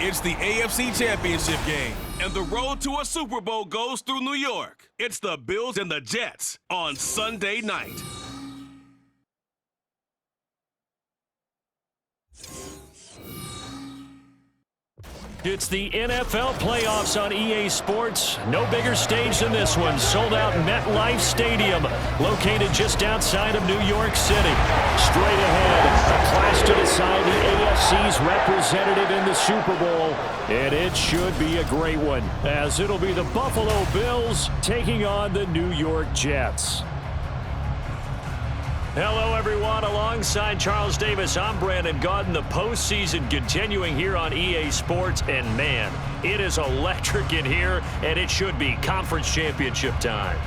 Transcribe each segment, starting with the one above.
It's the AFC Championship Game, and the road to a Super Bowl goes through New York. It's the Bills and the Jets on Sunday night. It's the NFL Playoffs on EA Sports. No bigger stage than this one. Sold out MetLife Stadium, located just outside of New York City. Straight ahead, a clash to decide the AFC's representative in the Super Bowl. And it should be a great one, as it'll be the Buffalo Bills taking on the New York Jets. Hello, everyone. Alongside Charles Davis, I'm Brandon Gaudin. The postseason continuing here on EA Sports. And, man, it is electric in here, and it should be conference championship time.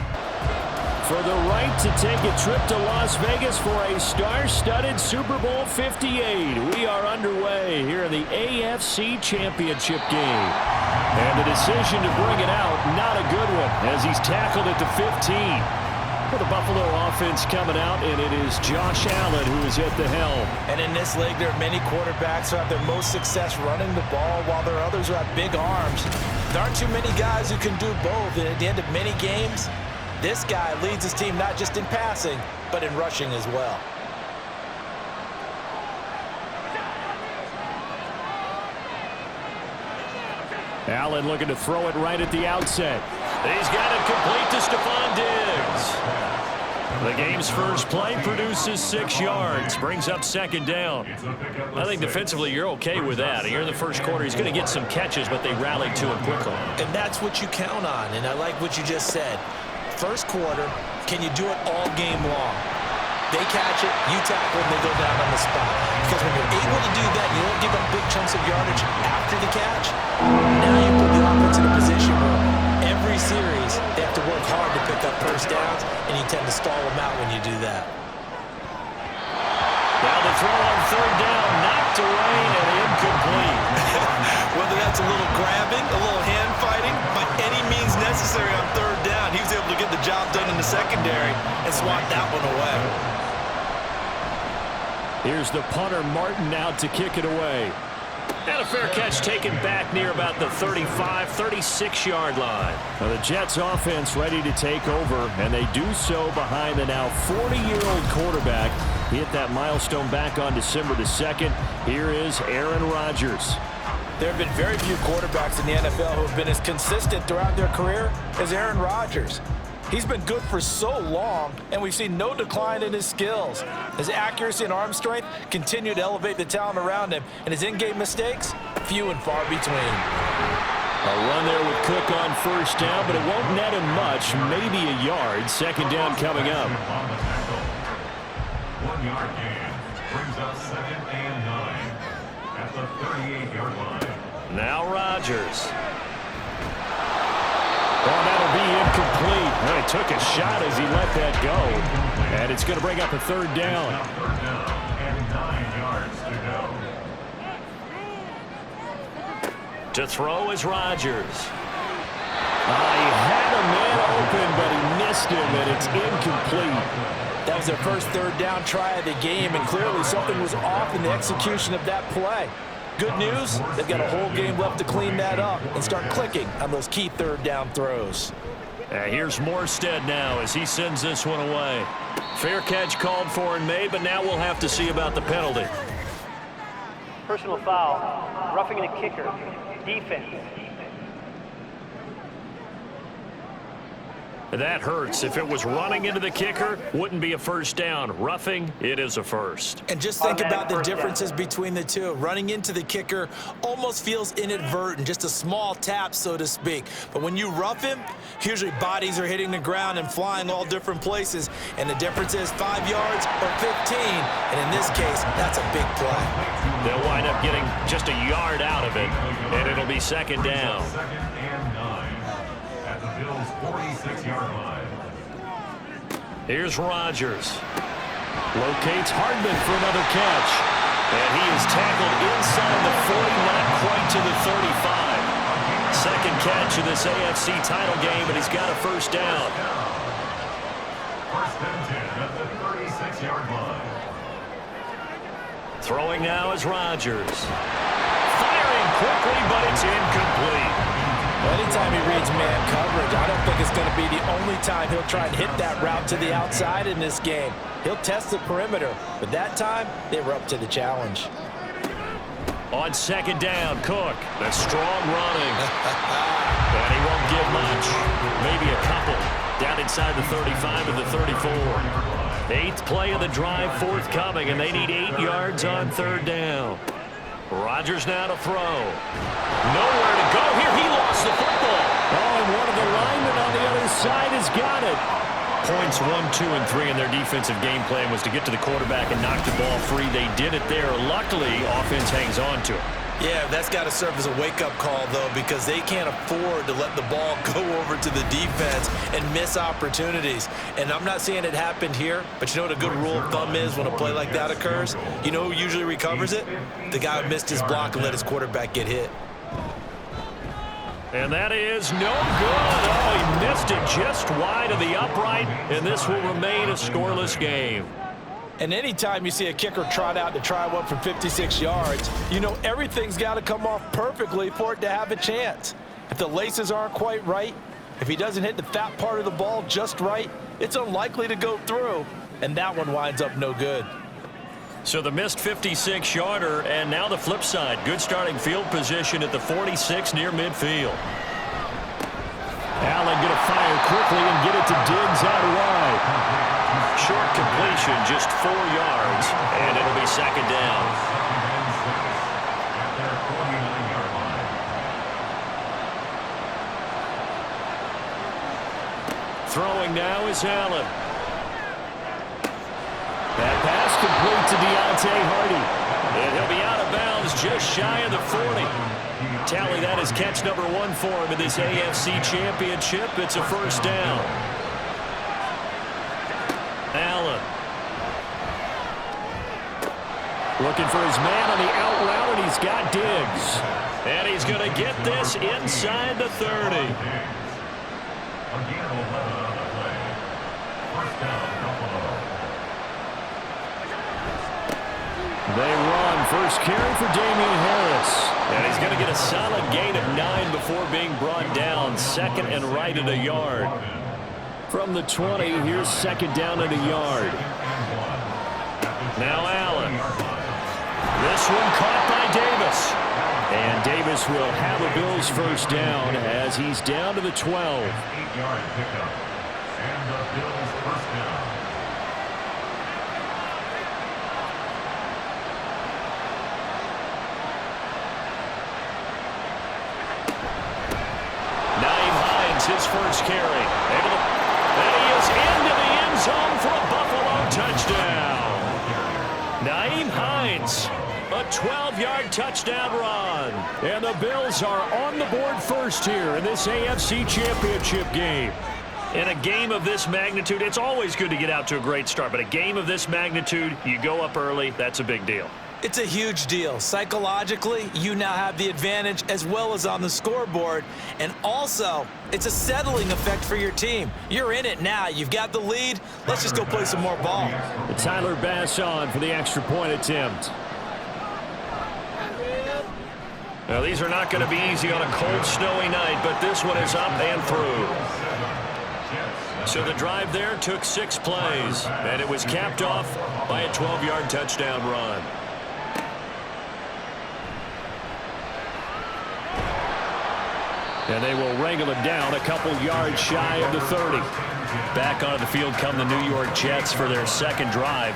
For the right to take a trip to Las Vegas for a star-studded Super Bowl 58. We are underway here in the AFC Championship Game. And the decision to bring it out, not a good one, as he's tackled at the 15. For the Buffalo offense coming out, and it is Josh Allen who is at the helm. And in this league, there are many quarterbacks who have their most success running the ball, while there are others who have big arms. There aren't too many guys who can do both, and at the end of many games, this guy leads his team not just in passing, but in rushing as well. Allen looking to throw it right at the outset. He's got it complete to Stephon Diggs. The game's first play produces 6 yards, brings up second down. I think defensively you're okay with that. Here in the first quarter, he's going to get some catches, but they rallied to him quickly. And that's what you count on, and I like what you just said. First quarter, can you do it all game long? They catch it, you tackle, and they go down on the spot. Because when you're able to do that, you don't give up big chunks of yardage after the catch. Now you put the offense in a position where every series they have to work hard to pick up first downs, and you tend to stall them out when you do that. Now the throw on third down, knocked away and incomplete. Whether that's a little grabbing, a little hand fighting, by any means necessary on third down, he was able to get the job done in the secondary and swat that one away. Here's the punter, Martin, out to kick it away. And a fair catch taken back near about the 35, 36-yard line. Now the Jets offense ready to take over, and they do so behind the now 40-year-old quarterback. He hit that milestone back on December the 2nd. Here is Aaron Rodgers. There have been very few quarterbacks in the NFL who have been as consistent throughout their career as Aaron Rodgers. He's been good for so long, and we've seen no decline in his skills. His accuracy and arm strength continue to elevate the talent around him, and his in-game mistakes, few and far between. A run there with Cook on first down, but it won't net him much, maybe a yard. Second down coming up. 1 yard gain brings up 2nd and 9 at the 38-yard line. Now Rodgers. Oh, that'll be incomplete. Well, he took a shot as he let that go. And it's going to bring up a third down. Third down and 9 yards to go. To throw is Rodgers. He had a man open, but he missed him, and it's incomplete. That was their first third down try of the game, and clearly something was off in the execution of that play. Good news, they've got a whole game left to clean that up and start clicking on those key third down throws. Here's Morstead now as he sends this one away. Fair catch called for and made, but now we'll have to see about the penalty. Personal foul, roughing the kicker, defense. That hurts. If it was running into the kicker, wouldn't be a first down. Roughing, it is a first. And just think about the differences between the two. Running into the kicker almost feels inadvertent, just a small tap, so to speak. But when you rough him, usually bodies are hitting the ground and flying all different places. And the difference is 5 yards or 15. And in this case, that's a big play. They'll wind up getting just a yard out of it, and it'll be second down. 2nd and 9 at the Bills' 46-yard line. Here's Rodgers. Locates Hardman for another catch. And he is tackled inside the 40, not quite to the 35. Second catch of this AFC title game, and he's got a first down. First and 10 at the 36-yard line. Throwing now is Rodgers. Firing quickly, but it's incomplete. Anytime he reads man coverage, I don't think it's going to be the only time he'll try and hit that route to the outside in this game. He'll test the perimeter, but that time they were up to the challenge. On second down, Cook, the strong running. And he won't give much. Maybe a couple. Down inside the 35 to the 34. 8th play of the drive forthcoming, and they need 8 yards on third down. Rodgers now to throw. Nowhere to go here. He lost the football. Oh, and one of the linemen on the other side has got it. Points 1, 2, and 3 in their defensive game plan was to get to the quarterback and knock the ball free. They did it there. Luckily, offense hangs on to it. Yeah, that's got to serve as a wake-up call, though, because they can't afford to let the ball go over to the defense and miss opportunities. And I'm not saying it happened here, but you know what a good rule of thumb is when a play like that occurs? You know who usually recovers it? The guy who missed his block and let his quarterback get hit. And that is no good. Oh, he missed it just wide of the upright, and this will remain a scoreless game. And anytime you see a kicker trot out to try one from 56 yards, you know everything's got to come off perfectly for it to have a chance. If the laces aren't quite right, if he doesn't hit the fat part of the ball just right, it's unlikely to go through, and that one winds up no good. So the missed 56-yarder, and now the flip side. Good starting field position at the 46 near midfield. Allen going to fire quickly and get it to Diggs out wide. Short completion, just 4 yards, and it'll be second down. Throwing now is Allen. That pass complete to Deontay Hardy. And he'll be out of bounds just shy of the 40. Tally that as catch number 1 for him in this AFC Championship. It's a first down. Allen. Looking for his man on the out route, and he's got Diggs. And he's going to get this inside the 30. Again, 11 on the play. First down, Buffalo. They run. First carry for Damian Harris. And he's going to get a solid gain of 9 before being brought down. Second and right at a yard. From the 20, here's second down at a yard. Now Allen. This one caught by Davis. And Davis will have a Bills first down as he's down to the 12. 8-yard pickup. And the Bills first down. His first carry. And he is into the end zone for a Buffalo touchdown. Nyheim Hines, a 12-yard touchdown run. And the Bills are on the board first here in this AFC Championship game. In a game of this magnitude, it's always good to get out to a great start, but a game of this magnitude, you go up early, that's a big deal. It's a huge deal. Psychologically, you now have the advantage as well as on the scoreboard. And also, it's a settling effect for your team. You're in it now. You've got the lead. Let's just go play some more ball. Tyler Bass on for the extra point attempt. Now, these are not going to be easy on a cold, snowy night, but this one is up and through. So the drive there took 6 plays, and it was capped off by a 12-yard touchdown run. And they will wrangle it down a couple yards shy of the 30. Back onto the field come the New York Jets for their second drive.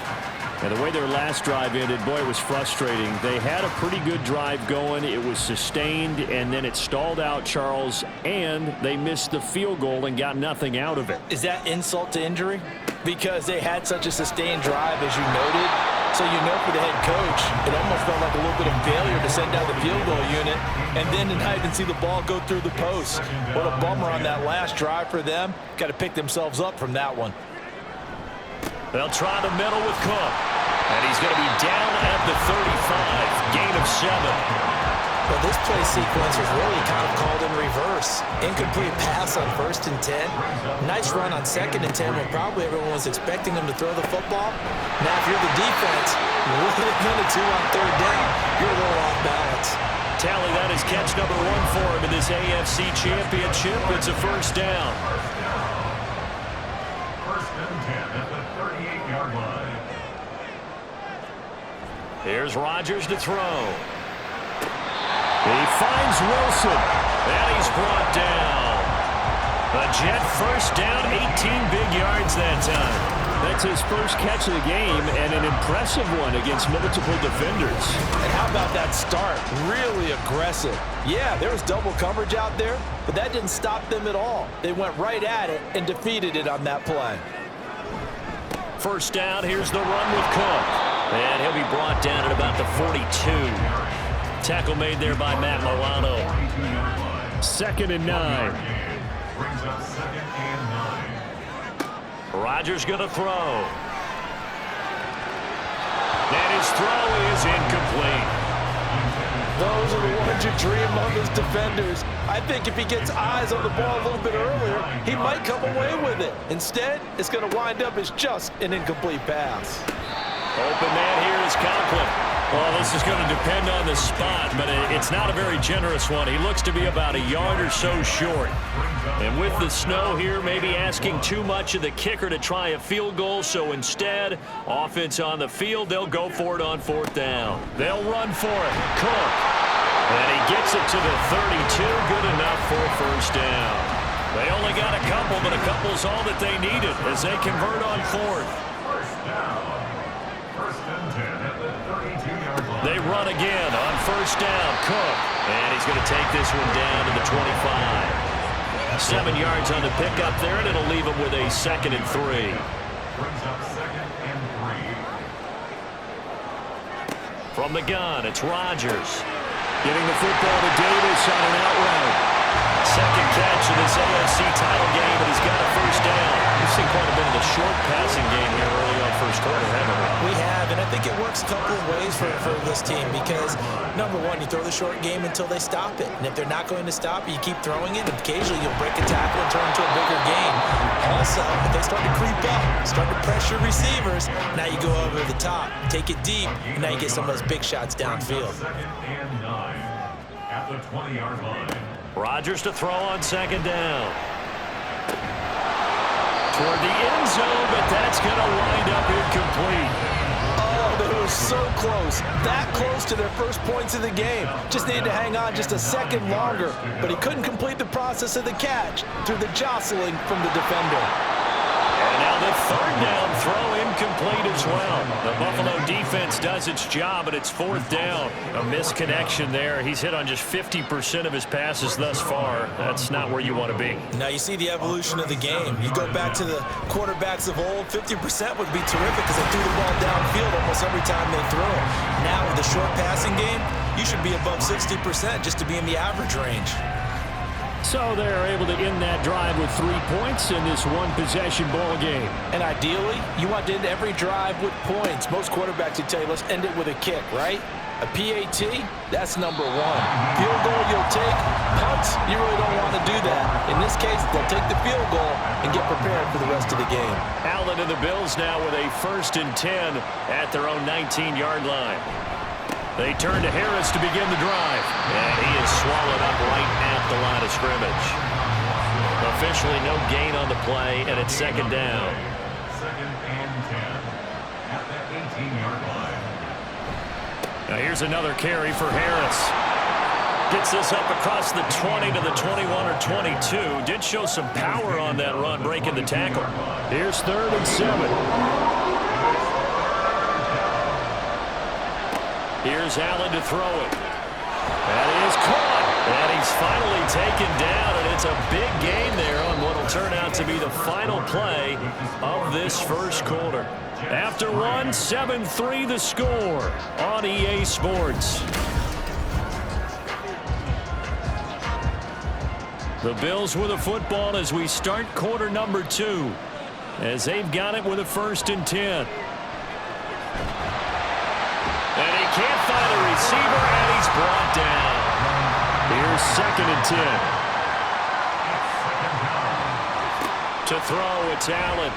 And the way their last drive ended, boy, it was frustrating. They had a pretty good drive going. It was sustained, and then it stalled out, Charles, and they missed the field goal and got nothing out of it. Is that insult to injury? Because they had such a sustained drive, as you noted. So you know for the head coach, it almost felt like a little bit of failure to send down the field goal unit and then to not even see the ball go through the post. What a bummer on that last drive for them. Got to pick themselves up from that one. They'll try the middle with Cook. And he's going to be down at the 35. Gain of 7. Well, this play sequence was really kind of called in reverse. Incomplete pass on 1st and 10. Nice run on 2nd and 10 when probably everyone was expecting them to throw the football. Now, if you're the defense, what are they going to do on 3rd down? You're a little off balance. tally that is catch number 1 for him in this AFC Championship. It's a first down. First and 10 at the 38-yard line. Here's Rodgers to throw. He finds Wilson, and he's brought down. A Jet first down, 18 big yards that time. That's his first catch of the game, and an impressive one against multiple defenders. And how about that start? Really aggressive. Yeah, there was double coverage out there, but that didn't stop them at all. They went right at it and defeated it on that play. First down, here's the run with Cook. And he'll be brought down at about the 42. Tackle made there by Matt Milano. 2nd and 9. Brings up 2nd and 9. Rodgers going to throw. And his throw is incomplete. Those are the ones you dream of as defenders. I think if he gets eyes on the ball a little bit earlier, he might come away with it. Instead, it's going to wind up as just an incomplete pass. Open man here is Conklin. Well, this is going to depend on the spot, but it's not a very generous one. He looks to be about a yard or so short. And with the snow here, maybe asking too much of the kicker to try a field goal, so instead, offense on the field, they'll go for it on 4th down. They'll run for it. Cook. And he gets it to the 32. Good enough for a first down. They only got a couple, but a couple's all that they needed as they convert on 4th. First down. First and 10 at the 32-yard line. They run again on first down. Cook. And he's going to take this one down to the 25. 7 yards on the pickup there, and it'll leave him with a 2nd and 3. Brings up 2nd and 3. From the gun, it's Rodgers. Giving the football to Davis on an out route. Second catch in this AFC title game, and he's got a first down. We've seen quite a bit of the short passing game here early on first quarter, haven't we? We have, and I think it works a couple of ways for this team because, number one, you throw the short game until they stop it. And if they're not going to stop it, you keep throwing it, and occasionally you'll break a tackle and turn into a bigger game. Also, if they start to creep up, start to pressure receivers, now you go over the top, take it deep, and now you get some of those big shots downfield. 2nd and 9 at the 20-yard line. Rodgers to throw on 2nd down. Toward the end zone, but that's going to wind up incomplete. Oh, they were so close. That close to their first points of the game. Just needed to hang on just a second longer, but he couldn't complete the process of the catch through the jostling from the defender. And now the 3rd down throw incomplete as well. The Buffalo defense does its job, but it's 4th down. A misconnection there. He's hit on just 50% of his passes thus far. That's not where you want to be. Now you see the evolution of the game. You go back to the quarterbacks of old, 50% would be terrific because they threw the ball downfield almost every time they threw it. Now with the short passing game, you should be above 60% just to be in the average range. So they're able to end that drive with 3 points in this one-possession ball game. And ideally, you want to end every drive with points. Most quarterbacks would tell you, let's end it with a kick, right? A PAT, that's number 1. Field goal you'll take. Punts, you really don't want to do that. In this case, they'll take the field goal and get prepared for the rest of the game. Allen and the Bills now with a 1st and 10 at their own 19-yard line. They turn to Harris to begin the drive. And he is swallowed up right at the line of scrimmage. Officially no gain on the play, and it's 2nd down. 2nd and 10 at the 18-yard line. Now here's another carry for Harris. Gets this up across the 20 to the 21 or 22. Did show some power on that run, breaking the tackle. Here's 3rd and 7. Here's Allen to throw it. That is caught. And he's finally taken down, and it's a big gain there on what will turn out to be the final play of this first quarter. After one, 7-3 the score on EA Sports. The Bills with a football as we start quarter number 2, as they've got it with a 1st and 10. And he can't find a receiver, and he's brought down. Here's 2nd and 10. To throw, it's Allen.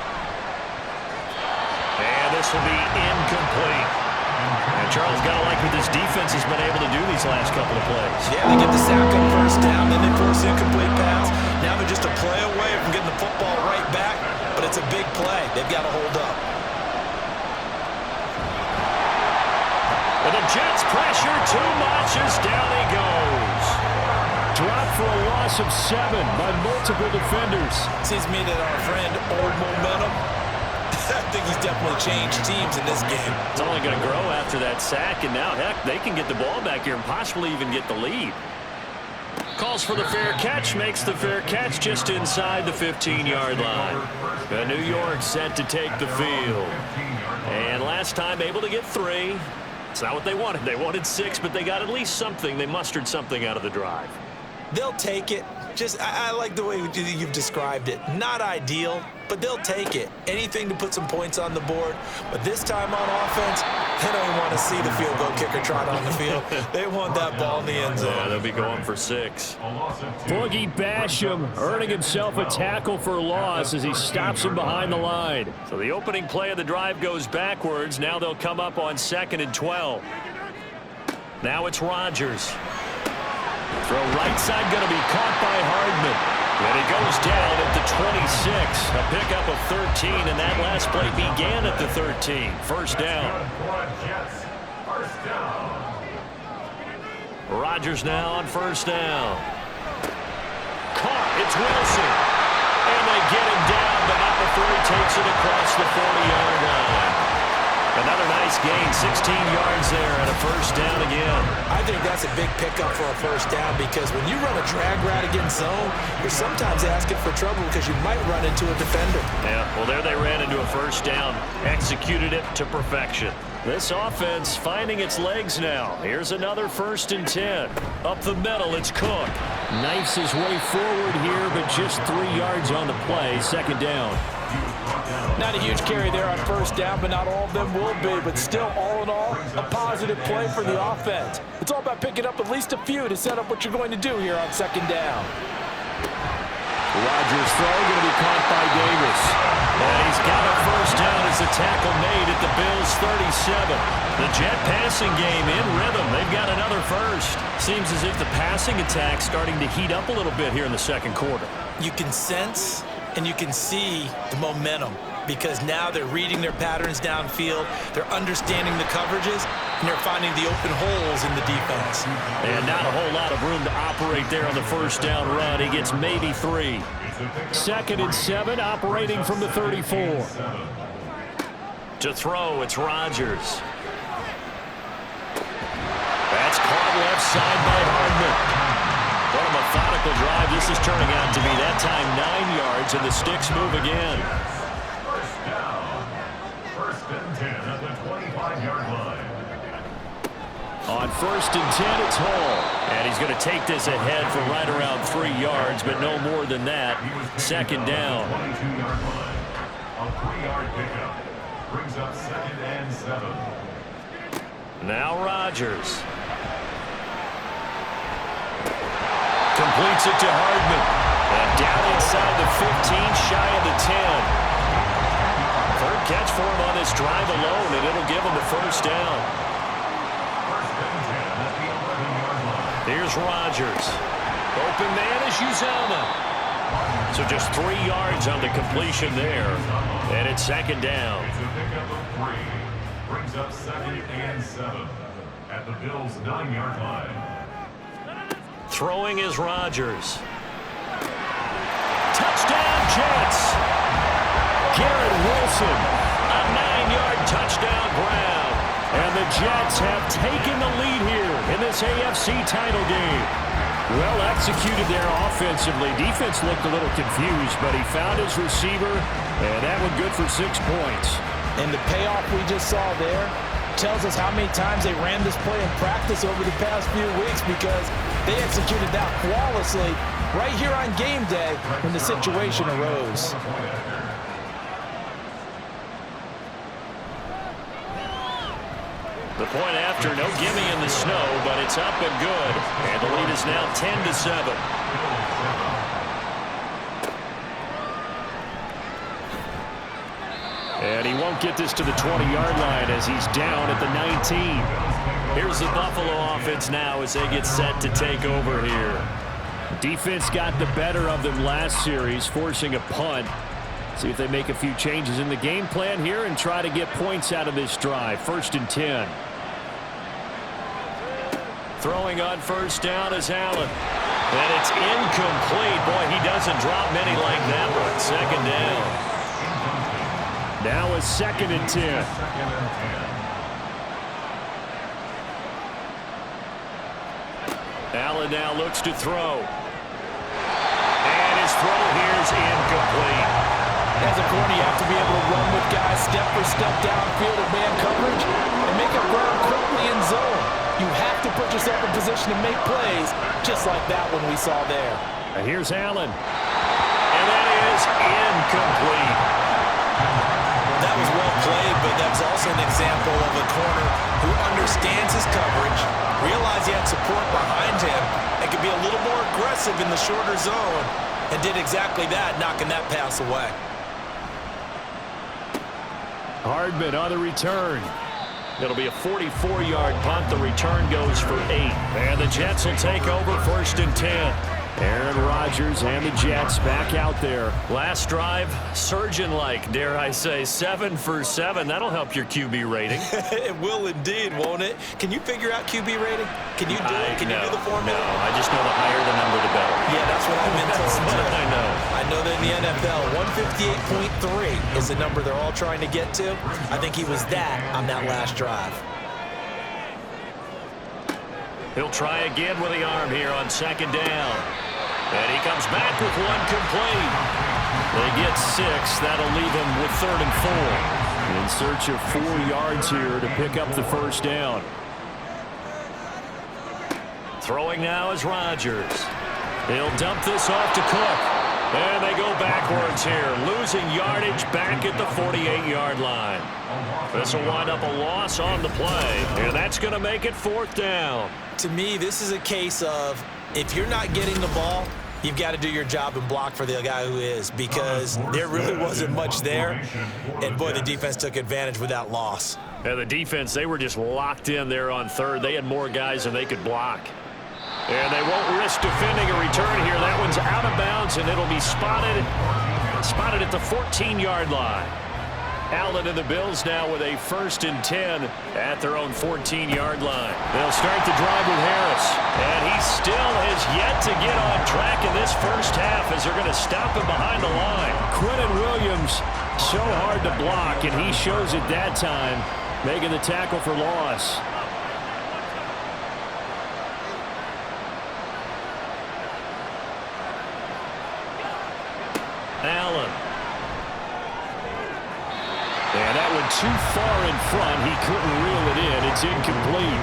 And this will be incomplete. And Charles got to like what this defense has been able to do these last couple of plays. Yeah, they get the sack on first down, then they force the incomplete pass. Now they're just a play away from getting the football right back, but it's a big play. They've got to hold up. And the Jets pressure too much as down he goes. Dropped for a loss of 7 by multiple defenders. Seems to me that our friend, Old Momentum, I think he's definitely changed teams in this game. It's only going to grow after that sack, and now, heck, they can get the ball back here and possibly even get the lead. Calls for the fair catch, makes the fair catch just inside the 15-yard line. And New York set to take the field. And last time able to get 3. It's not what they wanted. They wanted 6, but they got at least something. They mustered something out of the drive. They'll take it. I like the way you've described it. Not ideal, but they'll take it. Anything to put some points on the board. But this time on offense, they don't want to see the field goal kicker trot on the field. They want that ball in the end zone. Yeah, they'll be going for 6. Boogie Basham earning himself a tackle for a loss as he stops him behind the line. So the opening play of the drive goes backwards. Now they'll come up on 2nd and 12. Now it's Rodgers. Throw right side going to be caught by Hardman. And he goes down at the 26. A pickup of 13, and that last play began at the 13. First down. Rodgers now on first down. Caught. It's Wilson. And they get him down, but not before he takes it across the 40-yard line. Another nice gain, 16 yards there, and a first down again. I think that's a big pickup for a first down because when you run a drag route against zone, you're sometimes asking for trouble because you might run into a defender. Yeah, well, there they ran into a first down, executed it to perfection. This offense finding its legs now. Here's another 1st and 10. Up the middle, it's Cook. Knifes his way forward here, but just 3 yards on the play. 2nd down. Not a huge carry there on first down, but not all of them will be. But still, all in all, a positive play for the offense. It's all about picking up at least a few to set up what you're going to do here on 2nd down. Rodgers' throw going to be caught by Davis. And he's got a first down as the tackle made at the Bills' 37. The Jet passing game in rhythm. They've got another first. Seems as if the passing attack's starting to heat up a little bit here in the 2nd quarter. You can sense and you can see the momentum because now they're reading their patterns downfield, they're understanding the coverages, and they're finding the open holes in the defense. And not a whole lot of room to operate there on the first down run. He gets maybe 3. 2nd and 7, operating from the 34. To throw, it's Rodgers. That's caught left side by Hardman. What a methodical drive this is turning out to be. That time 9 yards, and the sticks move again. First down. 1st and 10 at the 25-yard line. On 1st and 10, it's Hall. And he's going to take this ahead for right around 3 yards, but no more than that. 2nd down. 22-yard line. A 3-yard pickup. Brings up 2nd and 7. Now Rodgers. Completes it to Hardman. And down inside the 15, shy of the 10. 3rd catch for him on this drive alone, and it'll give him a first down. Here's Rodgers. Open man is Uzama. So just 3 yards on the completion there. And it's 2nd down. It's a pickup of 3. Brings up 2nd and 7 at the Bills' 9-yard line. Throwing is Rodgers. Touchdown, Jets. Garrett Wilson, a 9-yard touchdown grab. And the Jets have taken the lead here in this AFC title game. Well executed there offensively. Defense looked a little confused, but he found his receiver, and that one good for 6 points. And the payoff we just saw there tells us how many times they ran this play in practice over the past few weeks because they executed that flawlessly right here on game day when the situation arose. The point after, no gimme in the snow, but it's up and good. And the lead is now 10-7. And he won't get this to the 20-yard line as he's down at the 19. Here's the Buffalo offense now as they get set to take over here. Defense got the better of them last series, forcing a punt. See if they make a few changes in the game plan here and try to get points out of this drive. 1st and 10. Throwing on first down is Allen. And it's incomplete. Boy, he doesn't drop many like that one. 2nd down. Now a 2nd and 10. Allen now looks to throw. And his throw here is incomplete. As a corner, you have to be able to run with guys step for step downfield in man coverage and make up ground quickly in zone. You have to put yourself in position to make plays, just like that one we saw there. And here's Allen. And that is incomplete. That was well played, but that was also an example of a corner who understands his coverage, realized he had support behind him, and could be a little more aggressive in the shorter zone, and did exactly that, knocking that pass away. Hardman on the return. It'll be a 44-yard punt. The return goes for 8. And the Jets will take over 1st and 10. Aaron Rodgers and the Jets back out there. Last drive, surgeon-like, dare I say, 7 for 7. That'll help your QB rating. It will indeed, won't it? Can you figure out QB rating? Can you do it? Can you do the formula? No, I just know the higher the number, the better. Yeah, that's what I meant to listen to. I know. I know that in the NFL, 158.3 is the number they're all trying to get to. I think he was that on that last drive. He'll try again with the arm here on 2nd down. And he comes back with one complete. They get 6. That'll leave him with 3rd and 4. In search of 4 yards here to pick up the 1st down. Throwing now is Rodgers. He'll dump this off to Cook. And they go backwards here, losing yardage back at the 48-yard line. This will wind up a loss on the play, and that's going to make it 4th down. To me, this is a case of if you're not getting the ball, you've got to do your job and block for the guy who is, because there really wasn't much there. And, boy, the defense took advantage with that loss. And the defense, they were just locked in there on 3rd. They had more guys than they could block. And they won't risk defending a return here. That one's out of bounds, and it'll be spotted at the 14-yard line. Allen and the Bills now with a 1st and 10 at their own 14-yard line. They'll start the drive with Harris. And he still has yet to get on track in this first half as they're going to stop him behind the line. Quentin Williams, so hard to block, and he shows it that time, making the tackle for loss. Allen. And that one too far in front. He couldn't reel it in. It's incomplete.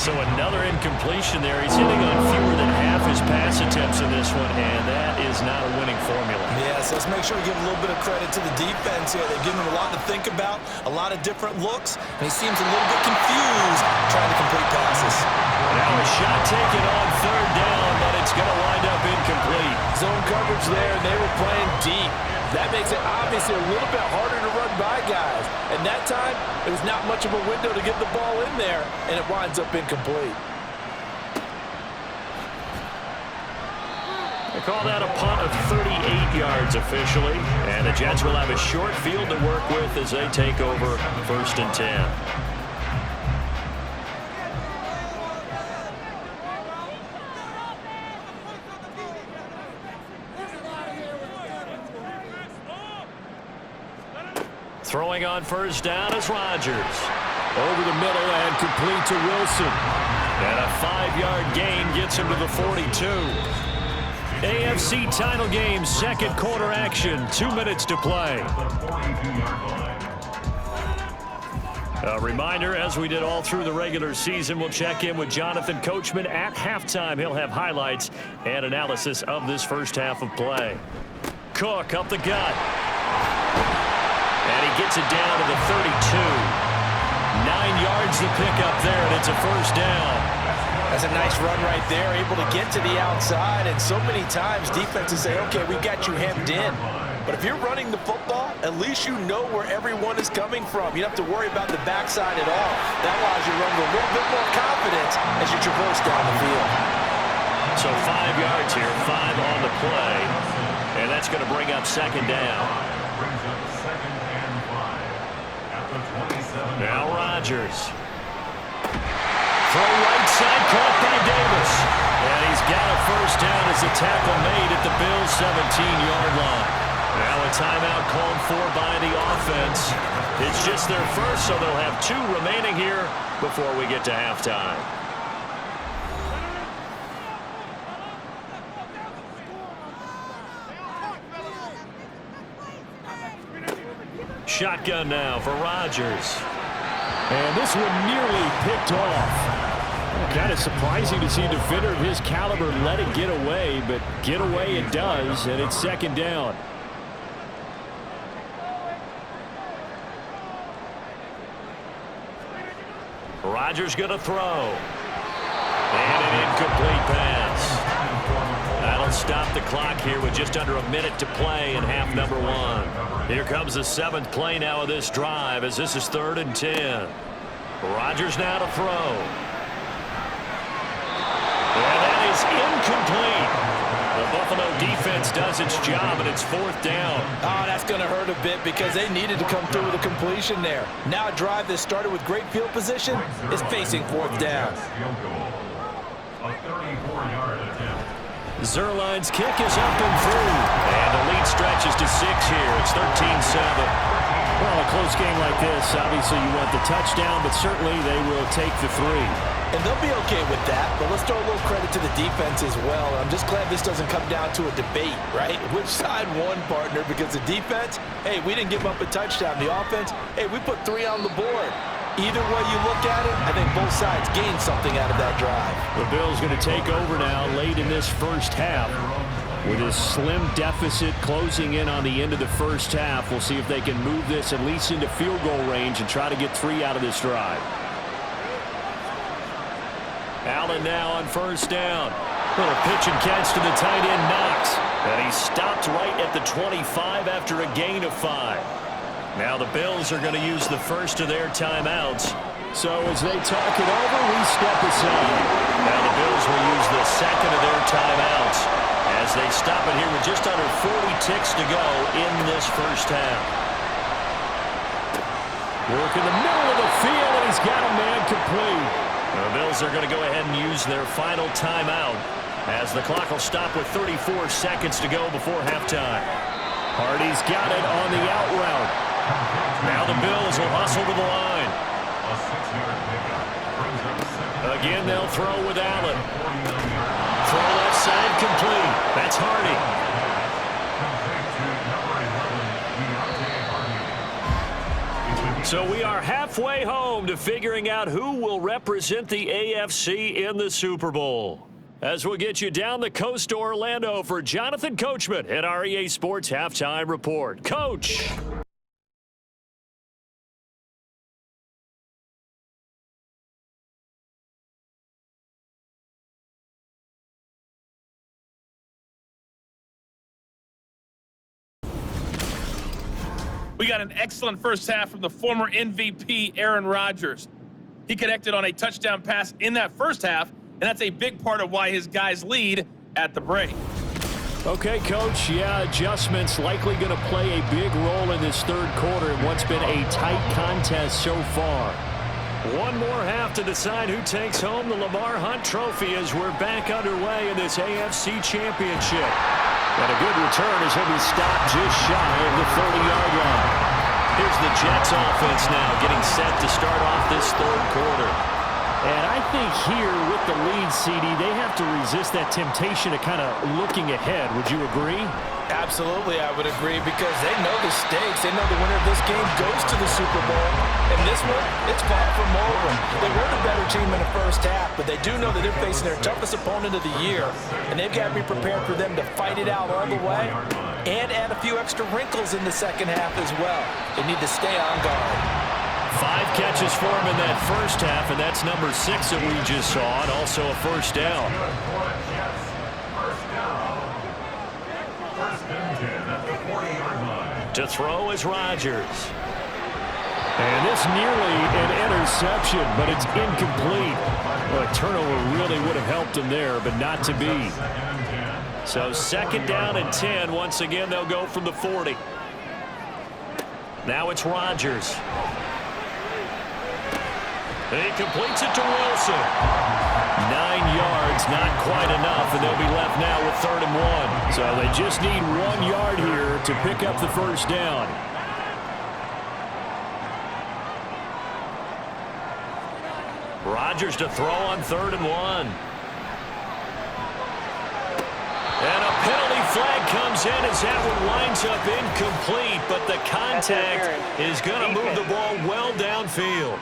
So another incompletion there. He's hitting on fewer than half his pass attempts in this one, and that is not a winning formula. Yeah, so let's make sure we give a little bit of credit to the defense here. They've given him a lot to think about, a lot of different looks, and he seems a little bit confused trying to complete passes. Now a shot taken on 3rd down, but it's going to wind up incomplete. Zone coverage there, and they were playing deep. That makes it obviously a little bit harder to run by guys. And that time, it was not much of a window to get the ball in there, and it winds up incomplete. They call that a punt of 38 yards officially. And the Jets will have a short field to work with as they take over 1st and 10. Throwing on first down is Rodgers. Over the middle and complete to Wilson. And a 5-yard gain gets him to the 42. AFC title game, 2nd quarter action. 2 minutes to play. A reminder, as we did all through the regular season, we'll check in with Jonathan Coachman at halftime. He'll have highlights and analysis of this first half of play. Cook up the gut. And he gets it down to the 32. 9 yards to pick up there, and it's a 1st down. That's a nice run right there, able to get to the outside, and so many times defenses say, okay, we got you hemmed in. But if you're running the football, at least you know where everyone is coming from. You don't have to worry about the backside at all. That allows you to run with a little bit more confidence as you traverse down the field. So 5 yards here, 5 on the play. And that's going to bring up second down. Brings up second and 5 at the 27. Now Rodgers. Throw right side, caught by Davis. And he's got a first down as the tackle made at the Bills' 17-yard line. Now a timeout called for by the offense. It's just their first, so they'll have 2 remaining here before we get to halftime. Shotgun now for Rodgers. And this one nearly picked off. Kind of surprising to see a defender of his caliber let it get away, but get away it does, and it's second down. Rodgers going to throw. And an incomplete pass. That'll stop the clock here with just under a minute to play in half number 1. Here comes the 7th play now of this drive as this is 3rd and 10. Rodgers now to throw. And that is incomplete. The Buffalo defense does its job, and it's 4th down. Oh, that's going to hurt a bit because they needed to come through with a completion there. Now a drive that started with great field position is facing 4th down. Field goal. A 34-yard attempt. Zerline's kick is up and through. And the lead stretches to 6 here. It's 13-7. Well, a close game like this, obviously you want the touchdown, but certainly they will take the 3. And they'll be okay with that, but let's throw a little credit to the defense as well. I'm just glad this doesn't come down to a debate, right? Which side won, partner? Because the defense, hey, we didn't give up a touchdown. The offense, hey, we put 3 on the board. Either way you look at it, I think both sides gained something out of that drive. The Bills going to take over now late in this first half. With a slim deficit closing in on the end of the first half, we'll see if they can move this at least into field goal range and try to get 3 out of this drive. Allen now on first down. Little pitch and catch to the tight end, Knox. And he stopped right at the 25 after a gain of 5. Now the Bills are going to use the first of their timeouts. So as they talk it over, we step aside. Now the Bills will use the second of their timeouts as they stop it here with just under 40 ticks to go in this first half. Work in the middle of the field, and he's got a man complete. The Bills are going to go ahead and use their final timeout as the clock will stop with 34 seconds to go before halftime. Hardy's got it on the out route. Now the Bills will hustle to the line. A 6-yard pickup brings up second. Again, they'll throw with Allen. Throw left side complete. That's Hardy. So we are halfway home to figuring out who will represent the AFC in the Super Bowl. As we'll get you down the coast to Orlando for Jonathan Coachman at our EA Sports Halftime Report. Coach. We got an excellent first half from the former MVP, Aaron Rodgers. He connected on a touchdown pass in that first half, and that's a big part of why his guys lead at the break. Okay, Coach, yeah, adjustments likely going to play a big role in this third quarter in what's been a tight contest so far. One more half to decide who takes home the Lamar Hunt Trophy as we're back underway in this AFC Championship. And a good return as he'll be stopped just shy of the 30-yard line. Here's the Jets offense now getting set to start off this third quarter. And I think here with the lead, CD, they have to resist that temptation of kind of looking ahead. Would you agree? Absolutely, I would agree, because they know the stakes. They know the winner of this game goes to the Super Bowl. And this one, it's far from over. They were the better team in the first half, but they do know that they're facing their toughest opponent of the year. And they've got to be prepared for them to fight it out all the way and add a few extra wrinkles in the second half as well. They need to stay on guard. 5 catches for him in that first half, and that's number 6 that we just saw, and also a first down. First and 10 at the 40-yard To throw is Rodgers. And this nearly an interception, but it's incomplete. Well, a turnover really would have helped him there, but not to be. So 2nd down and 10. Once again, they'll go from the 40. Now it's Rodgers. He completes it to Wilson. 9 yards, not quite enough, and they'll be left now with 3rd and 1. So they just need 1 yard here to pick up the first down. Rodgers to throw on 3rd and 1. And a penalty flag comes in as that one winds up incomplete, but the contact is going to move the ball well downfield.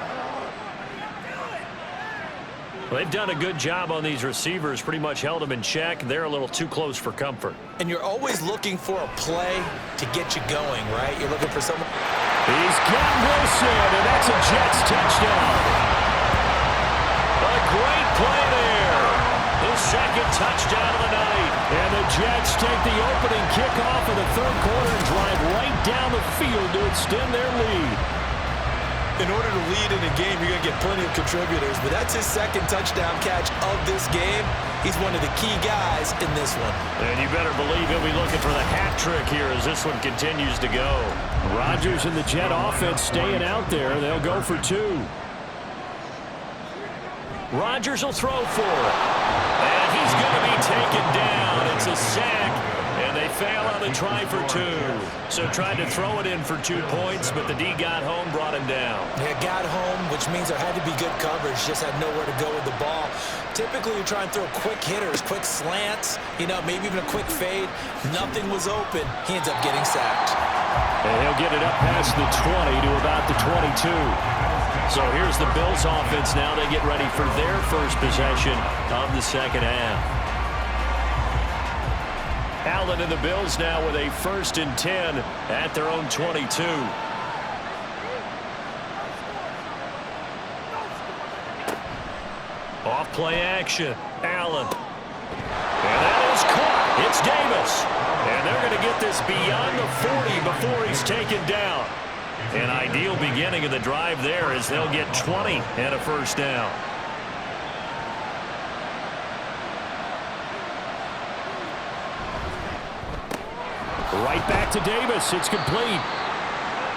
Well, they've done a good job on these receivers, pretty much held them in check. They're a little too close for comfort. And you're always looking for a play to get you going, right? You're looking for someone. He's got Wilson, and that's a Jets touchdown. A great play there. The 2nd touchdown of the night. And the Jets take the opening kickoff of the 3rd quarter and drive right down the field to extend their lead. In order to lead in a game, you're going to get plenty of contributors, but that's his 2nd touchdown catch of this game. He's one of the key guys in this one. And you better believe he'll be looking for the hat trick here as this one continues to go. Rodgers and the Jet offense staying out there. They'll go for 2. Rodgers will throw for it. And he's going to be taken down. It's a sack, and they fail on the try for 2. So tried to throw it in for 2 points, but the D got home, brought him down. Yeah, got home, which means there had to be good coverage. Just had nowhere to go with the ball. Typically, you try and throw quick hitters, quick slants, maybe even a quick fade. Nothing was open. He ends up getting sacked. And he'll get it up past the 20 to about the 22. So here's the Bills offense now. They get ready for their first possession of the 2nd half. Allen and the Bills now with a 1st and 10 at their own 22. Off play action. Allen. And that is caught. It's Davis. And they're going to get this beyond the 40 before he's taken down. An ideal beginning of the drive there as they'll get 20 and a 1st down. Right back to Davis. It's complete.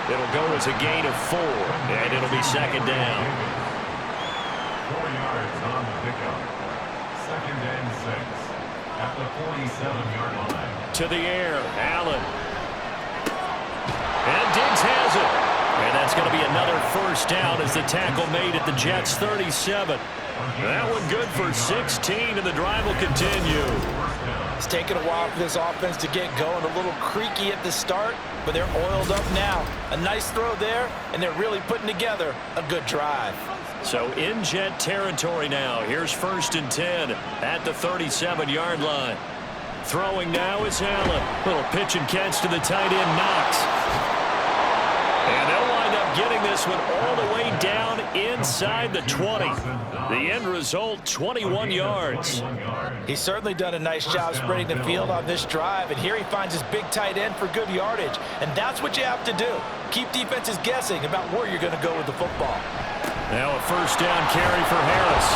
It'll go as a gain of 4, and it'll be 2nd down. 4 yards on the pickup. 2nd and 6 at the 47-yard line. To the air, Allen. And Diggs has it. And that's going to be another 1st down as the tackle made at the Jets' 37. That one good for 16, and the drive will continue. It's taken a while for this offense to get going. A little creaky at the start, but they're oiled up now. A nice throw there, and they're really putting together a good drive. So in Jet territory now. Here's 1st and 10 at the 37-yard line. Throwing now is Allen. Little pitch and catch to the tight end, Knox. And they'll wind up getting this one all the way down inside the 20. The end result, 21 yards. He's certainly done a nice job spreading the field on this drive, and here he finds his big tight end for good yardage. And that's what you have to do. Keep defenses guessing about where you're going to go with the football. Now a 1st down carry for Harris.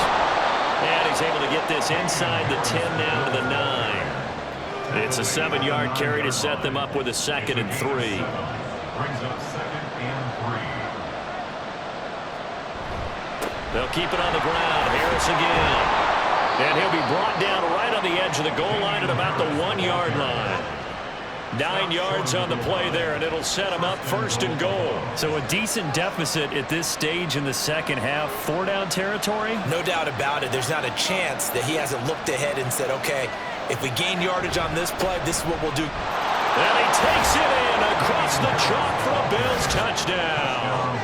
And he's able to get this inside the 10 now to the 9. It's a 7-yard carry to set them up with a 2nd and 3. Brings up 2nd and 3. They'll keep it on the ground. Harris again. And he'll be brought down right on the edge of the goal line at about the 1-yard line. 9 yards on the play there, and it'll set him up 1st and goal. So a decent deficit at this stage in the 2nd half. 4-down territory? No doubt about it. There's not a chance that he hasn't looked ahead and said, okay, if we gain yardage on this play, this is what we'll do. And he takes it in across the chalk for a Bills touchdown.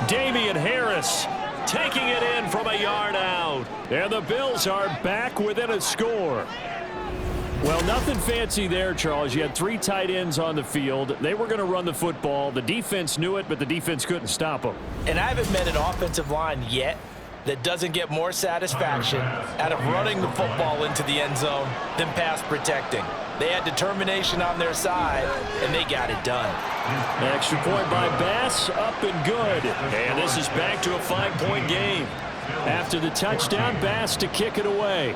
Damian Harris taking it in from a yard out. And the Bills are back within a score. Well, nothing fancy there, Charles. You had 3 tight ends on the field. They were going to run the football. The defense knew it, but the defense couldn't stop them. And I haven't met an offensive line yet that doesn't get more satisfaction out of running the football into the end zone than pass protecting. They had determination on their side, and they got it done. Extra point by Bass, up and good. And this is back to a 5-point game. After the touchdown, Bass to kick it away.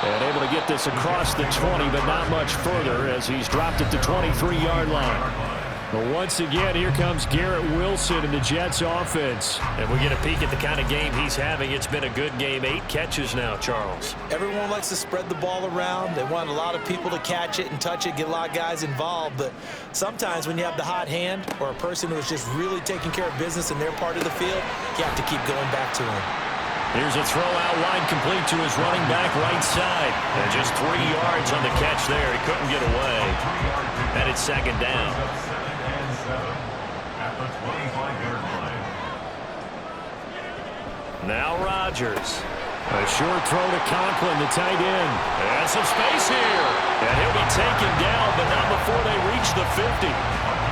And able to get this across the 20, but not much further as he's dropped it to 23-yard line. But once again, here comes Garrett Wilson in the Jets offense. And we get a peek at the kind of game he's having. It's been a good game. 8 catches now, Charles. Everyone likes to spread the ball around. They want a lot of people to catch it and touch it, get a lot of guys involved. But sometimes when you have the hot hand or a person who is just really taking care of business in their part of the field, you have to keep going back to him. Here's a throw out wide, complete to his running back right side. And just 3 yards on the catch there. He couldn't get away. And it's second down. At the 25-yard line. Now Rodgers. A short throw to Conklin, the tight end. And some space here. And he'll be taken down, but not before they reach the 50.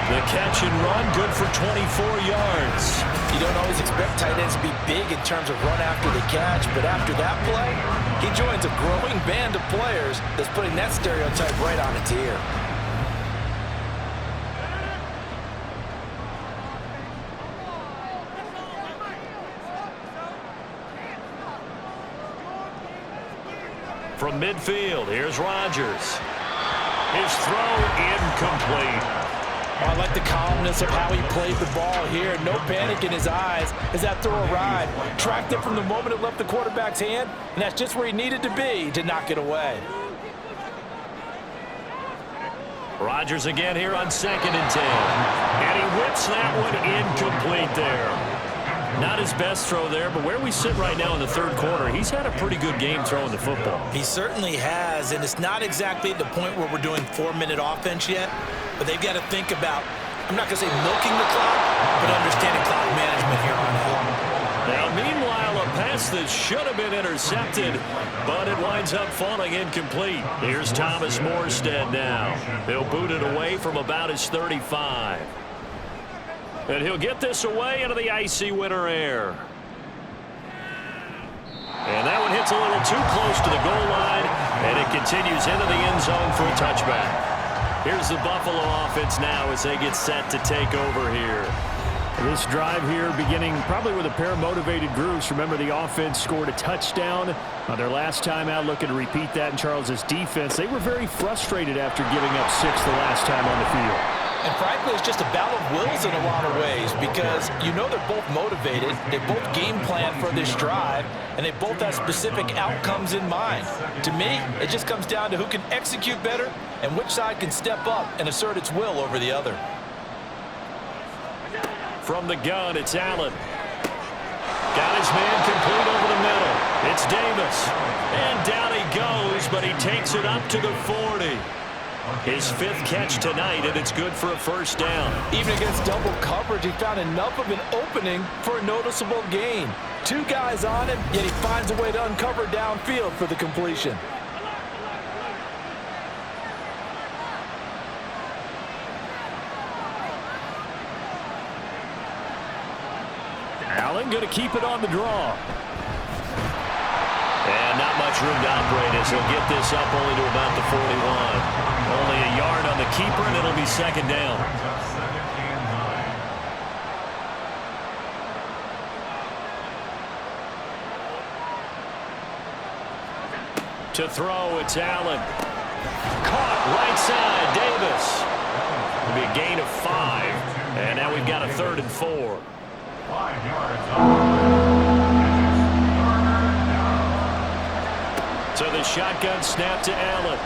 The catch and run, good for 24 yards. You don't always expect tight ends to be big in terms of run after the catch, but after that play, he joins a growing band of players that's putting that stereotype right on its ear. From midfield, here's Rodgers. His throw incomplete. Oh, I like the calmness of how he played the ball here. No panic in his eyes as that throw arrived. Tracked it from the moment it left the quarterback's hand, and that's just where he needed to be to knock it away. Rodgers again here on 2nd and 10. And he whips that one incomplete there. Not his best throw there, but where we sit right now in the 3rd quarter, he's had a pretty good game throwing the football. He certainly has, and it's not exactly at the point where we're doing 4-minute offense yet, but they've got to think about, I'm not going to say milking the clock, but understanding clock management here on out. Now, meanwhile, a pass that should have been intercepted, but it winds up falling incomplete. Here's Thomas Morstead now. He'll boot it away from about his 35. And he'll get this away into the icy winter air. And that one hits a little too close to the goal line, and it continues into the end zone for a touchback. Here's the Buffalo offense now as they get set to take over here. This drive here beginning probably with a pair of motivated groups. Remember, the offense scored a touchdown on their last time out. Looking to repeat that in Charles's defense. They were very frustrated after giving up 6 the last time on the field. And frankly, it's just a battle of wills in a lot of ways because you know they're both motivated, they both game plan for this drive, and they both have specific outcomes in mind. To me, it just comes down to who can execute better and which side can step up and assert its will over the other. From the gun, it's Allen. Got his man complete over the middle. It's Davis. And down he goes, but he takes it up to the 40. His 5th catch tonight, and it's good for a first down. Even against double coverage, he found enough of an opening for a noticeable gain. 2 guys on him, yet he finds a way to uncover downfield for the completion. Allen going to keep it on the draw. And not much room to operate as he'll get this up only to about the 41. Only a yard on the keeper, and it'll be second down. To throw, it's Allen. Caught right side, Davis. It'll be a gain of 5. And now we've got a 3rd and 4. 5 yards. So the shotgun snap to Allen.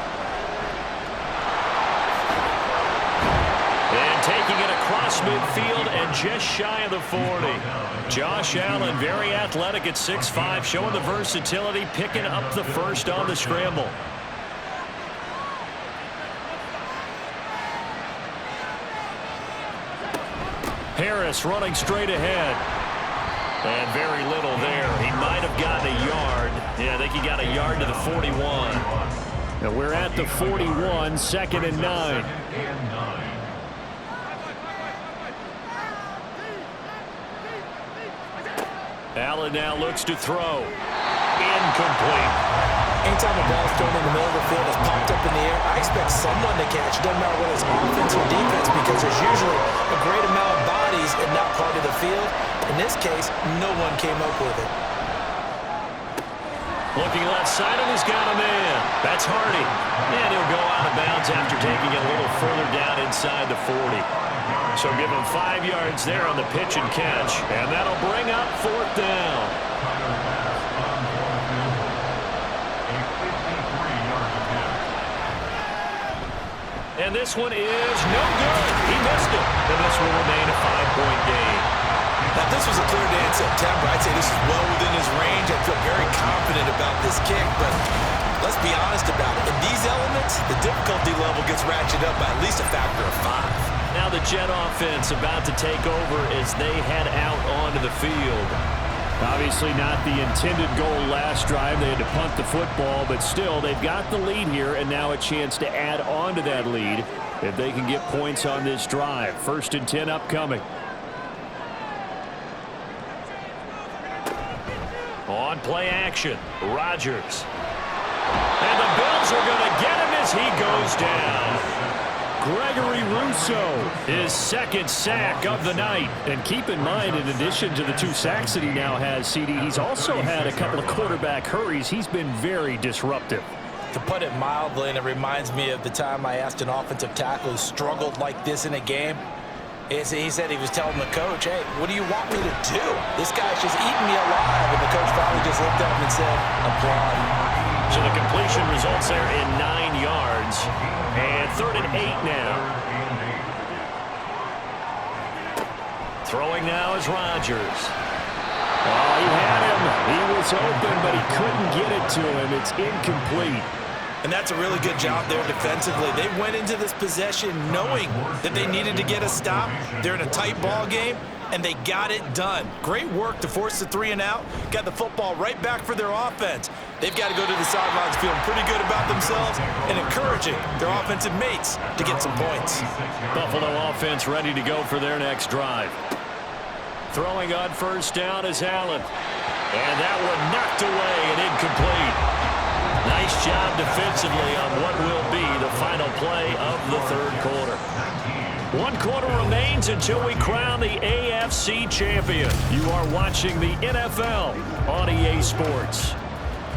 And taking it across midfield and just shy of the 40. Josh Allen, very athletic at 6'5", showing the versatility, picking up the first on the scramble. Harris running straight ahead. And very little there. He might have gotten a yard. Yeah, I think he got a yard to the 41. Now we're at the 41, 2nd and 9. Allen now looks to throw. Incomplete. Anytime a ball is thrown in the middle of the field, it's popped up in the air, I expect someone to catch. It doesn't matter whether it's offense or defense, because there's usually a great amount of bodies in that part of the field. In this case, no one came up with it. Looking left side, and he's got a man. That's Hardy. And he'll go out of bounds after taking it a little further down inside the 40. So give him 5 yards there on the pitch and catch, and that'll bring up 4th down. And this one is no good. He missed it. And this will remain a 5-point game. Now, if this was a clear day in September, I'd say this is well within his range. I feel very confident about this kick, but let's be honest about it. In these elements, the difficulty level gets ratcheted up by at least a factor of 5. Now the Jet offense about to take over as they head out onto the field. Obviously not the intended goal last drive. They had to punt the football, but still, they've got the lead here, and now a chance to add on to that lead if they can get points on this drive. 1st and 10 upcoming. On play action, Rodgers. And the Bills are going to get him as he goes down. Gregory Rousseau, his 2nd sack of the night. And keep in mind, in addition to the 2 sacks that he now has, CD, he's also had a couple of quarterback hurries. He's been very disruptive. To put it mildly, and it reminds me of the time I asked an offensive tackle who struggled like this in a game. He said he was telling the coach, hey, what do you want me to do? This guy's just eating me alive. And the coach finally just looked at him and said, applaud. So the completion results there in 9 yards. And 3rd and 8 now. Throwing now is Rodgers. Oh, he had him. He was open, but he couldn't get it to him. It's incomplete. And that's a really good job there defensively. They went into this possession knowing that they needed to get a stop. They're in a tight ball game, and they got it done. Great work to force the 3 and out. Got the football right back for their offense. They've got to go to the sidelines feeling pretty good about themselves and encouraging their offensive mates to get some points. Buffalo offense ready to go for their next drive. Throwing on 1st down is Allen. And that one knocked away and incomplete. Nice job defensively on what will be the final play of the 3rd quarter. 1 quarter remains until we crown the AFC champion. You are watching the NFL on EA Sports.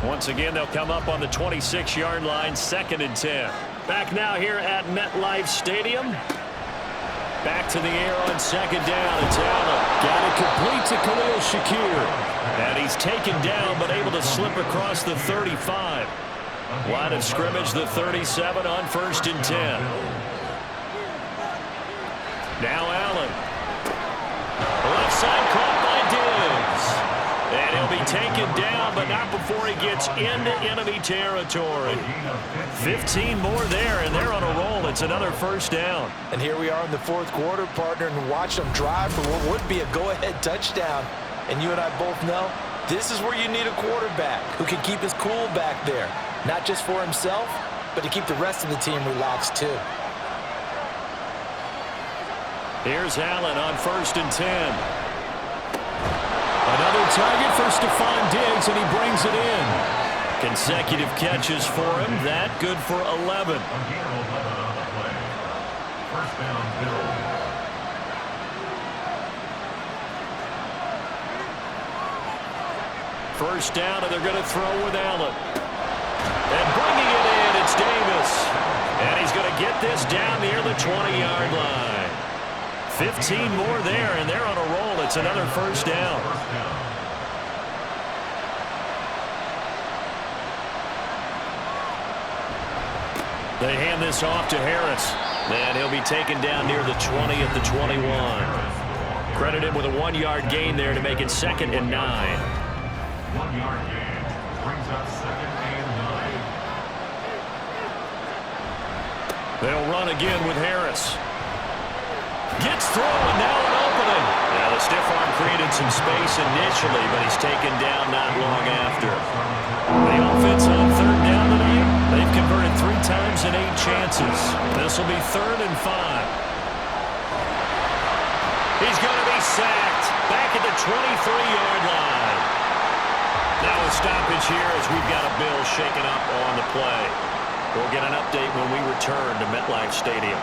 Once again, they'll come up on the 26-yard line, 2nd and 10. Back now here at MetLife Stadium. Back to the air on 2nd down. It's Allen. Got it complete to Khalil Shakir. And he's taken down, but able to slip across the 35. Line of scrimmage, the 37 on 1st and 10. Now Allen. Left side caught by Diggs. And he'll be taken down, but not before he gets into enemy territory. 15 more there, and they're on a roll. It's another 1st down. And here we are in the 4th quarter, partner, and watch them drive for what would be a go-ahead touchdown. And you and I both know this is where you need a quarterback who can keep his cool back there. Not just for himself, but to keep the rest of the team relaxed too. Here's Allen on 1st and 10. Another target for Stephon Diggs, and he brings it in. Consecutive catches for him. That good for 11. 1st down, Bills. First down, and they're going to throw with Allen. And bringing it in, it's Davis. And he's going to get this down near the 20-yard line. 15 more there, and they're on a roll. It's another 1st down. They hand this off to Harris. And he'll be taken down near the 20 at the 21. Credit him with a 1-yard gain there to make it 2nd and 9. 1-yard gain brings up 2nd and 9. They'll run again with Harris. Gets through, and now an opening. Now the stiff arm created some space initially, but he's taken down not long after. The offense on 3rd down today, they've converted 3 times in 8 chances. This will be 3rd and 5. He's going to be sacked. back at the 23-yard line. Now a stoppage here as we've got a Bill shaken up on the play. We'll get an update when we return to MetLife Stadium.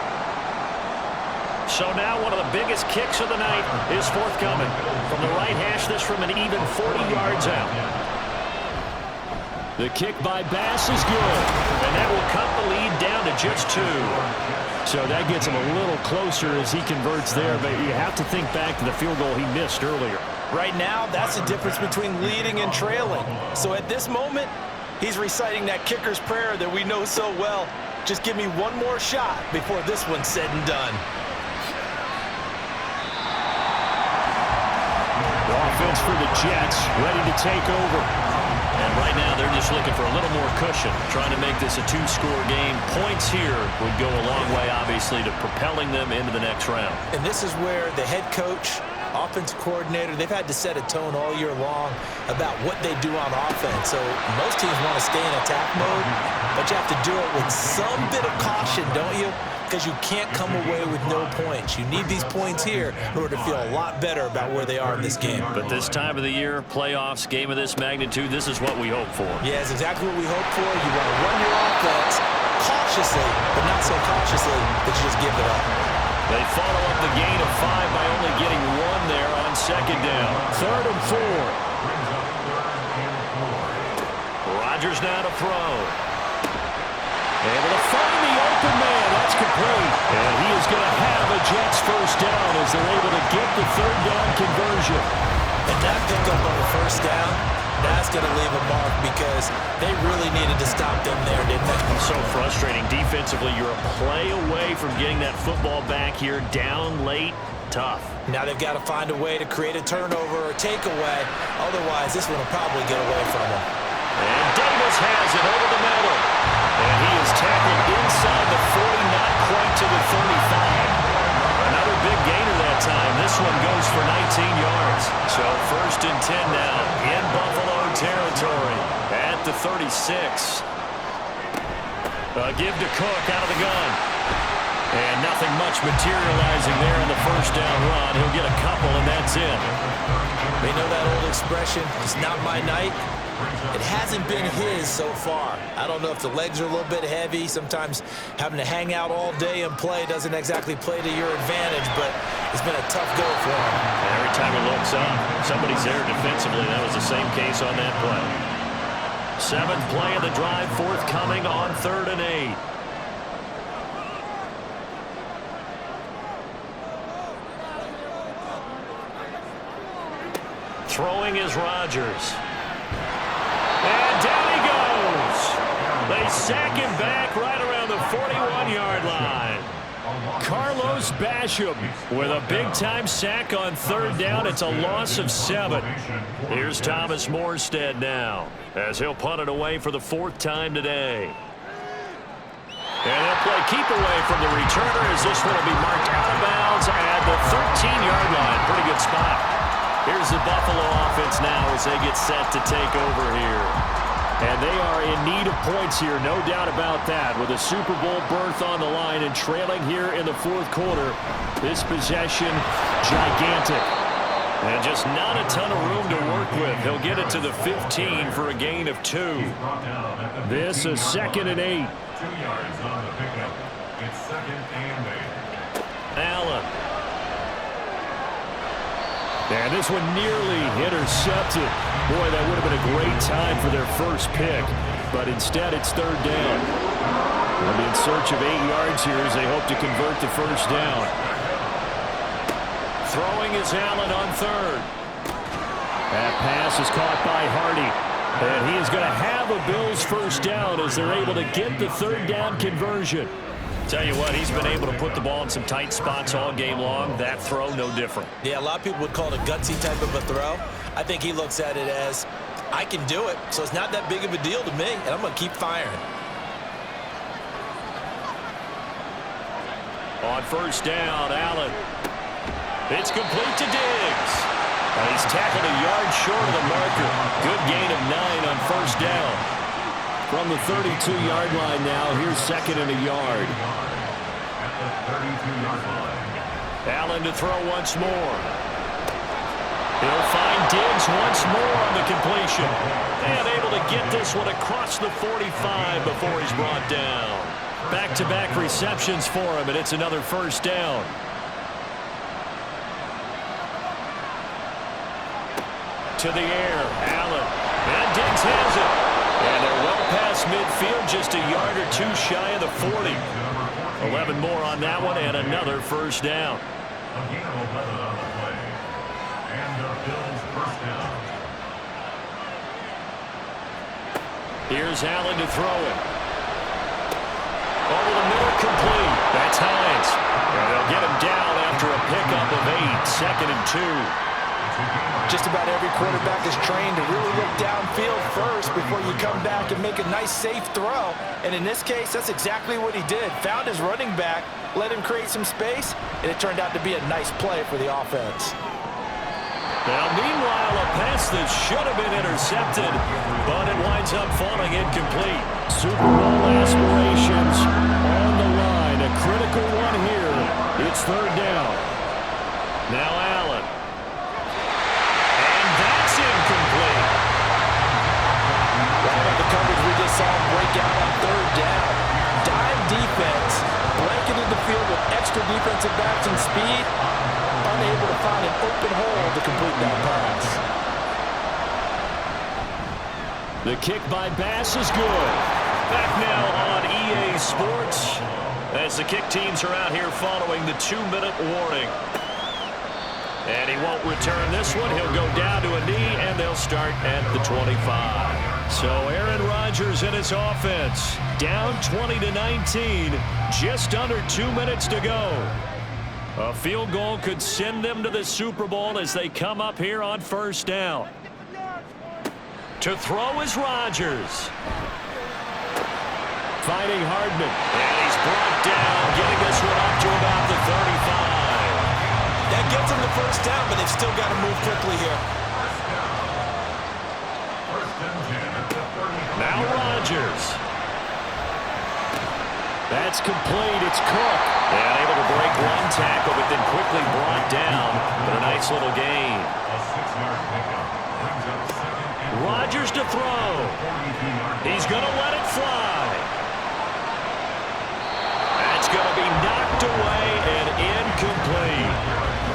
So now one of the biggest kicks of the night is forthcoming. From the right hash, this from an even 40 yards out. The kick by Bass is good. And that will cut the lead down to just 2. So that gets him a little closer as he converts there, but you have to think back to the field goal he missed earlier. Right now, that's the difference between leading and trailing. So at this moment, he's reciting that kicker's prayer that we know so well. Just give me one more shot before this one's said and done. The offense for the Jets ready to take over. And right now they're just looking for a little more cushion, trying to make this a 2-score game. Points here would go a long way, obviously, to propelling them into the next round. And this is where the head coach, offensive coordinator, they've had to set a tone all year long about what they do on offense. So most teams want to stay in attack mode, but you have to do it with some bit of caution, don't you? Because you can't come away with no points. You need these points here in order to feel a lot better about where they are in this game. But this time of the year, playoffs, game of this magnitude, this is what we hope for. Yeah, it's exactly what we hope for. You want to run your offense cautiously, but not so cautiously that you just give it up. They follow up the gain of 5 by only getting 1 there on second down. 3rd and 4. Rodgers now to throw. Able to find the open man. That's complete. And he is going to have a Jets first down as they're able to get the 3rd down conversion. And that pickup on the first down, that's going to leave a mark because they really needed to stop them there, didn't they? So frustrating. Defensively, you're a play away from getting that football back here. Down late, tough. Now they've got to find a way to create a turnover or takeaway. Otherwise, this one will probably get away from them. And Davis has it over the middle. And he is tackled inside the 40, not quite to the 35. Another big gainer that time. This one goes for 19 yards. So 1st and 10 now in Buffalo territory at the 36. A give to Cook out of the gun. And nothing much materializing there in the first down run. He'll get a couple, and that's it. They know that old expression, it's not my night. It hasn't been his so far. I don't know if the legs are a little bit heavy. Sometimes having to hang out all day and play doesn't exactly play to your advantage, but it's been a tough go for him. And every time he looks up, somebody's there defensively. That was the same case on that play. 7th play of the drive, forthcoming on 3rd and 8. Throwing is Rodgers. And down he goes. They sack him back right around the 41-yard line. Carlos Basham with a big-time sack on 3rd down. It's a loss of 7. Here's Thomas Morstead now as he'll punt it away for the 4th time today. And they'll play keep away from the returner as this one will be marked out of bounds at the 13-yard line. Pretty good spot. Here's the Buffalo offense now as they get set to take over here. And they are in need of points here, no doubt about that. With a Super Bowl berth on the line and trailing here in the 4th quarter, this possession, gigantic. And just not a ton of room to work with. He'll get it to the 15 for a gain of 2. This is 2nd and 8. 2 yards on the pickup. It's 2nd and 8. Allen. And this one nearly intercepted. Boy, that would have been a great time for their first pick. But instead, it's 3rd down. They'll be in search of 8 yards here as they hope to convert the first down. Throwing is Allen on 3rd. That pass is caught by Hardy. And he is going to have a Bills first down as they're able to get the 3rd down conversion. Tell you what, he's been able to put the ball in some tight spots all game long. That throw, no different. Yeah, a lot of people would call it a gutsy type of a throw. I think he looks at it as, I can do it, so it's not that big of a deal to me, and I'm going to keep firing. On first down, Allen. It's complete to Diggs. And he's tackled a yard short of the marker. Good gain of 9 on first down. From the 32-yard line now, here's 2nd and a yard. At the 32-yard line. Allen to throw once more. He'll find Diggs once more on the completion. And able to get this one across the 45 before he's brought down. Back-to-back receptions for him, and it's another first down. To the air, Allen. And Diggs has it. And they're well past midfield, just a yard or two shy of the 40. 11 more on that one, and another first down. A gain of 11 on the play. And the Bills first down. Here's Allen to throw it. Over the middle, complete. That's Hines. And they'll get him down after a pickup of 8, 2nd and 2. Just about every quarterback is trained to really look downfield first before you come back and make a nice, safe throw. And in this case, that's exactly what he did. Found his running back, let him create some space, and it turned out to be a nice play for the offense. Now, meanwhile, a pass that should have been intercepted, but it winds up falling incomplete. Super Bowl aspirations on the line. A critical one here. It's 3rd down. Now Allen. And that's incomplete. Right on the coverage, we just saw him break out on 3rd down. Dime defense, blanketed the field with extra defensive backs and speed, unable to find an open hole to complete that pass. The kick by Bass is good. Back now on EA Sports as the kick teams are out here following the 2-minute warning. And he won't return this one. He'll go down to a knee, and they'll start at the 25. So Aaron Rodgers and his offense down 20-19, just under 2 minutes to go. A field goal could send them to the Super Bowl as they come up here on 1st down. To throw is Rodgers. Finding Hardman. And he's brought down, getting this one up to about the 35. That gets him the 1st down, but they've still got to move quickly here. Now Rodgers. That's complete. It's Cook. And able to break one tackle, but then quickly brought down. But a nice little gain. Rodgers to throw. He's going to let it fly. That's going to be knocked away and incomplete.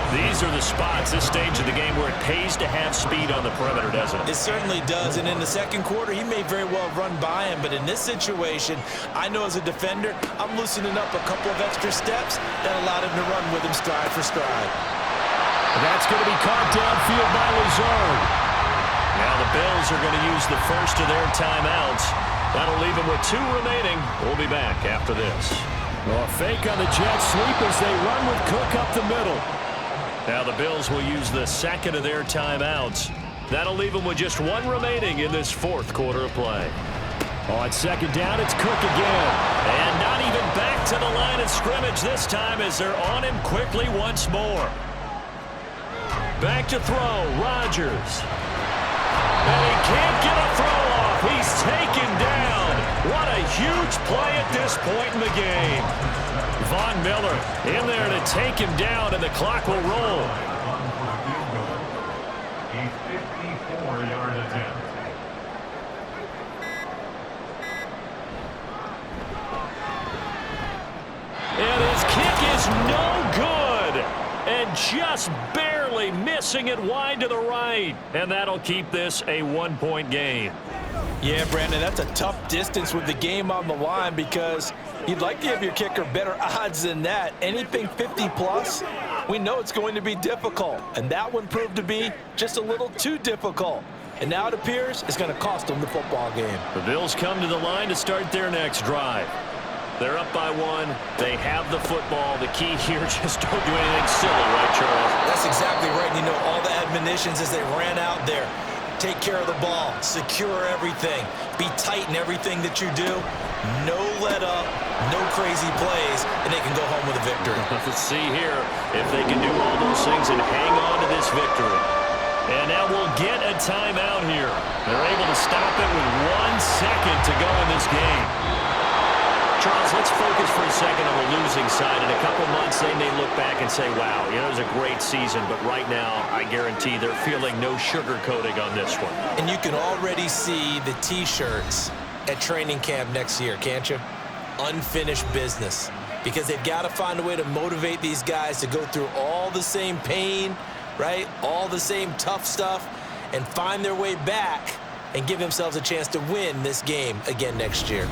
These are the spots, this stage of the game, where it pays to have speed on the perimeter, doesn't it? It certainly does, and in the 2nd quarter, he may very well run by him, but in this situation, I know as a defender, I'm loosening up a couple of extra steps that allowed him to run with him stride for stride. That's going to be caught downfield by Lazard. Now the Bills are going to use the first of their timeouts. That'll leave them with 2 remaining. We'll be back after this. Well, a fake on the jet sweep as they run with Cook up the middle. Now the Bills will use the 2nd of their timeouts. That'll leave them with just 1 remaining in this 4th quarter of play. On 2nd down, it's Cook again. And not even back to the line of scrimmage this time as they're on him quickly once more. Back to throw, Rodgers. And he can't get a throw off. He's taken down. What a huge play at this point in the game. Von Miller in there to take him down, and the clock will roll. A 54-yard attempt. And his kick is no good. And just barely missing it wide to the right. And that'll keep this a 1-point game. Yeah, Brandon, that's a tough distance with the game on the line because you'd like to give your kicker better odds than that. Anything 50-plus, we know it's going to be difficult. And that one proved to be just a little too difficult. And now it appears it's going to cost them the football game. The Bills come to the line to start their next drive. They're up by 1. They have the football. The key here, just don't do anything silly, right, Charles? That's exactly right. You know, all the admonitions as they ran out there. Take care of the ball. Secure everything. Be tight in everything that you do. No let up. No crazy plays. And they can go home with a victory. Let's see here if they can do all those things and hang on to this victory. And now we'll get a timeout here. They're able to stop it with 1 second to go in this game. Charles, let's focus for a second on the losing side. In a couple months, they may look back and say, wow, you know, it was a great season. But right now, I guarantee they're feeling no sugarcoating on this one. And you can already see the T-shirts at training camp next year, can't you? Unfinished business. Because they've got to find a way to motivate these guys to go through all the same pain, right? All the same tough stuff, and find their way back and give themselves a chance to win this game again next year.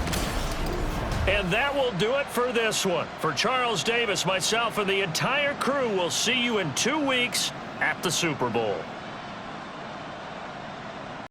And that will do it for this one. For Charles Davis, myself, and the entire crew, we'll see you in 2 weeks at the Super Bowl.